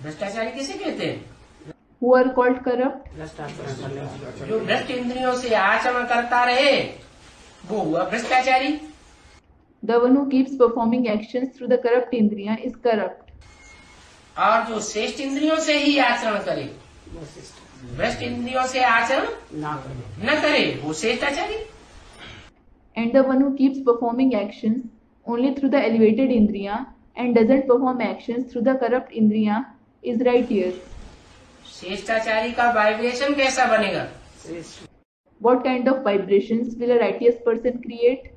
भ्रष्टाचारी किसे कहते हैं? who are called corrupt? जो भ्रष्ट इंद्रियों से आचरण करता रहे वो हुआ भ्रष्टाचारी। The one who keeps performing actions through the corrupt indriya is corrupt. और जो श्रेष्ठ इंद्रियों से ही आचरण करे, भ्रष्ट इंद्रियों से आचरण न करे, वो श्रेष्ठाचारी। And the one who keeps performing actions only through the elevated indriya and doesn't perform actions through the corrupt indriya is righteous. श्रेष्ठाचारी का वाइब्रेशन कैसा बनेगा? What kind of vibrations will a righteous person create?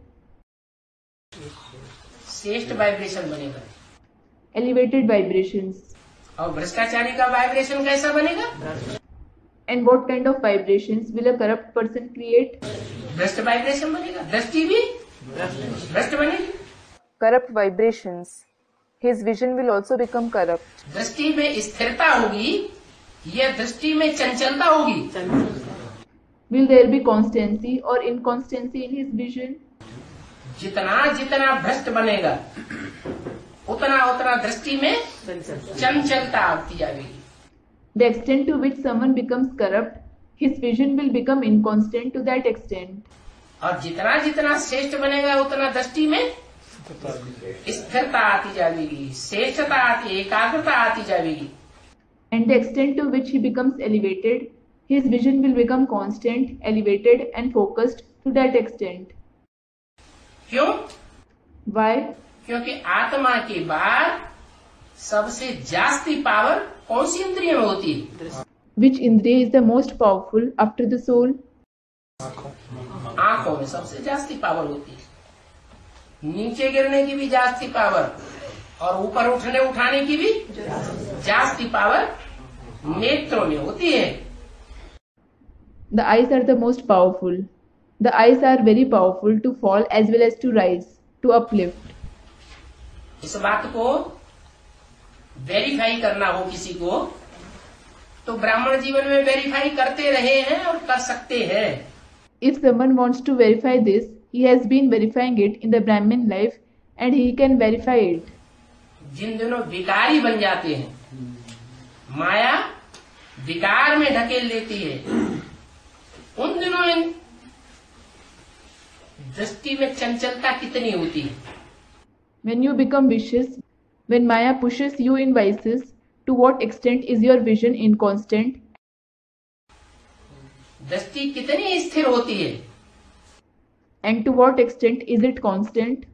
श्रेष्ठ vibration बनेगा। Elevated vibrations. और भ्रष्टाचारी का vibration कैसा बनेगा? And what kind of vibrations will a corrupt person create? भ्रष्ट वाइब्रेशन बनेगा। दृष्टि भी भ्रष्ट बनेगी। Corrupt vibrations. His vision will also become corrupt. दृष्टि में स्थिरता होगी या दृष्टि में चंचलता होगी? Will there be constancy or inconstancy in his vision? जितना जितना भ्रष्ट बनेगा उतना उतना दृष्टि में चंचलता आती जाएगी। The extent to which someone becomes corrupt, his vision will become inconstant to that extent. और जितना जितना श्रेष्ठ बनेगा उतना दृष्टि में स्थिरता आती जाएगी, श्रेष्ठता आती, एकाग्रता आती जाएगी। And the extent to which he becomes elevated, his vision will become constant, elevated and focused to that extent. क्यों? Why? क्योंकि आत्मा के बाद सबसे जास्ती पावर कौन सी इंद्रिय में होती है? Which indriya is the most powerful after the soul? आंखों में सबसे जास्ती पावर होती है। नीचे गिरने की भी जास्ती पावर और ऊपर उठने उठाने की भी जास्ती पावर नेत्रों में होती है। The eyes are the most powerful. The eyes are very powerful to fall as well as to rise, to uplift. इस बात को वेरीफाई करना हो किसी को तो ब्राह्मण जीवन में वेरीफाई करते रहे हैं और कर सकते हैं। If someone wants to verify this, he has been verifying it in the Brahmin life and he can verify it. जिन दिनों विकारी बन जाते हैं, माया विकार में ढकेल लेती है, उन दिनों इन दृष्टि में चंचलता कितनी होती है? When you become vicious, when Maya pushes you in vices, to what extent is your vision inconstant? दृष्टि कितनी स्थिर होती है? And to what extent is it constant?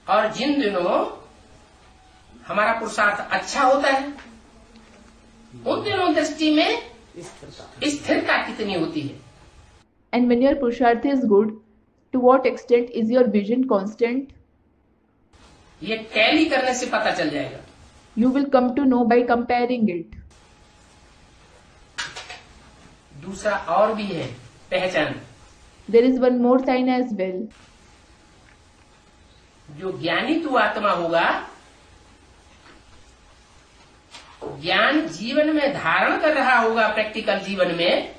और जिन दिनों हमारा पुरुषार्थ अच्छा होता है उन दिनों दृष्टि में स्थिरता कितनी होती है? And when your purushartha is good, to what extent is your vision constant? ये टैली करने से पता चल जाएगा। You will come to know by comparing it. दूसरा और भी है पहचान। There is one more sign as well. जो ज्ञानी तू आत्मा होगा, ज्ञान जीवन में धारण कर रहा होगा, प्रैक्टिकल जीवन में।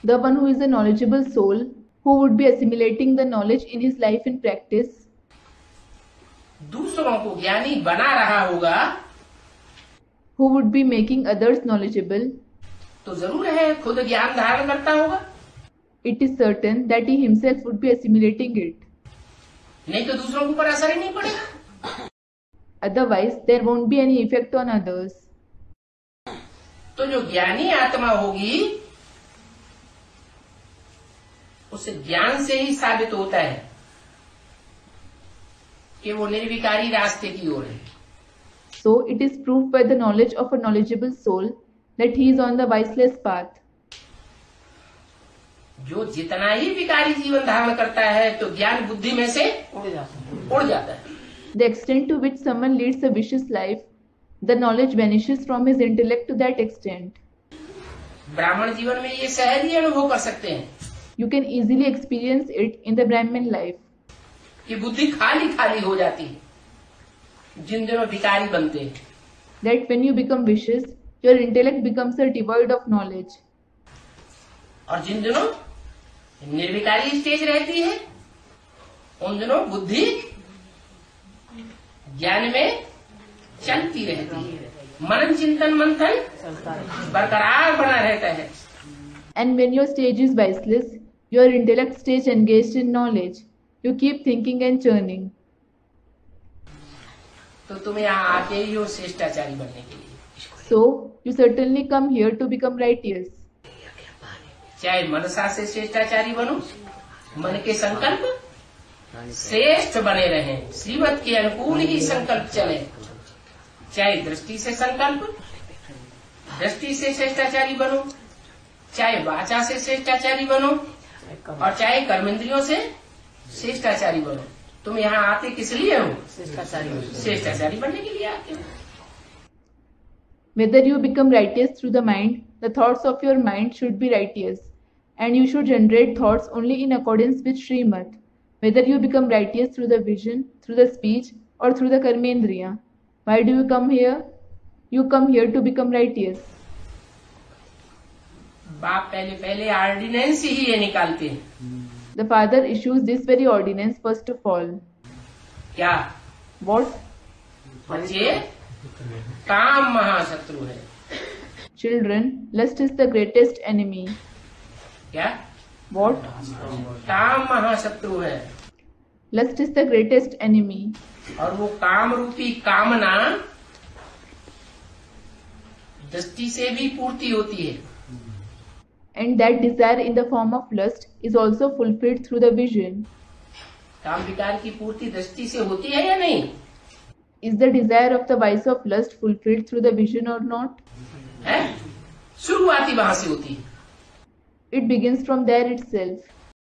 The one who is a knowledgeable soul, who would be assimilating the knowledge in his life in practice, दूसरों को ज्ञानी बना रहा होगा, who would be making others knowledgeable, तो जरूर है खुद ज्ञान धारण करता होगा। it is certain that he himself would be assimilating it. नहीं तो दूसरों के ऊपर असर ही नहीं पड़ेगा। Otherwise, there won't be any effect on others. तो जो ज्ञानी आत्मा होगी उसे ज्ञान से ही साबित होता है कि वो निर्विकारी रास्ते की ओर है। So it is proved by the knowledge of a knowledgeable soul that he is on the viceless path. जो जितना ही विकारी जीवन धारण करता है तो ज्ञान बुद्धि में से उड़ जाता है। The extent to which someone leads a vicious life, the knowledge vanishes from his intellect to that extent. ब्राह्मण जीवन में ये सहज ही अनुभव कर सकते हैं। You can easily experience it in the Brahmin life. कि बुद्धि खाली खाली हो जाती है जिन दिनों विकारी बनते हैं। That when you become vicious, your intellect becomes a devoid of knowledge. और जिन दिनों निर्विकारी स्टेज रहती है उन दिनों बुद्धि ज्ञान में चलती रहती है। मनन चिंतन मंथन बरकरार बना रहता है। And when your stage is viceless, your intellect stays engaged in knowledge. You keep thinking and churning. तो तुम यहाँ आते ही हो श्रेष्ठाचारी बनने के लिए। So, you certainly come here to become righteous. चाहे मनसा से श्रेष्ठाचारी बनो, मन के संकल्प श्रेष्ठ बने रहें, श्रीमत के अनुकूल ही संकल्प चले। चाहे दृष्टि से संकल्प, दृष्टि से श्रेष्ठाचारी बनो, चाहे वाचा से श्रेष्ठाचारी बनो, और चाहे कर्मेंद्रियों से श्रेष्ठाचारी बनो। तुम यहाँ आते किस लिए हो? श्रेष्ठाचारी बनने के लिए आते हो। Whether you become righteous through the mind, the thoughts of your mind should be righteous, and you should generate thoughts only in accordance with Srimad. Whether you become righteous through the vision, through the speech, or through the karmendriya. Why do you come here? You come here to become righteous. बाप पहले ordinance ही ये निकालते हैं। The father issues this very ordinance first of all. क्या? What? बच्चे, काम महाशत्रु है। Children, lust is the greatest enemy. क्या? What? काम महाशत्रु है। Lust is the greatest enemy. और वो काम रूपी कामना दृष्टि से भी पूर्ति होती है। And that desire in the form of lust is also fulfilled through the vision. काम विकार की पूर्ति दृष्टि से होती है या नहीं? Is the desire of the vice of lust fulfilled through the vision or not? है? शुरुआती वहां से होती है। It begins from there itself.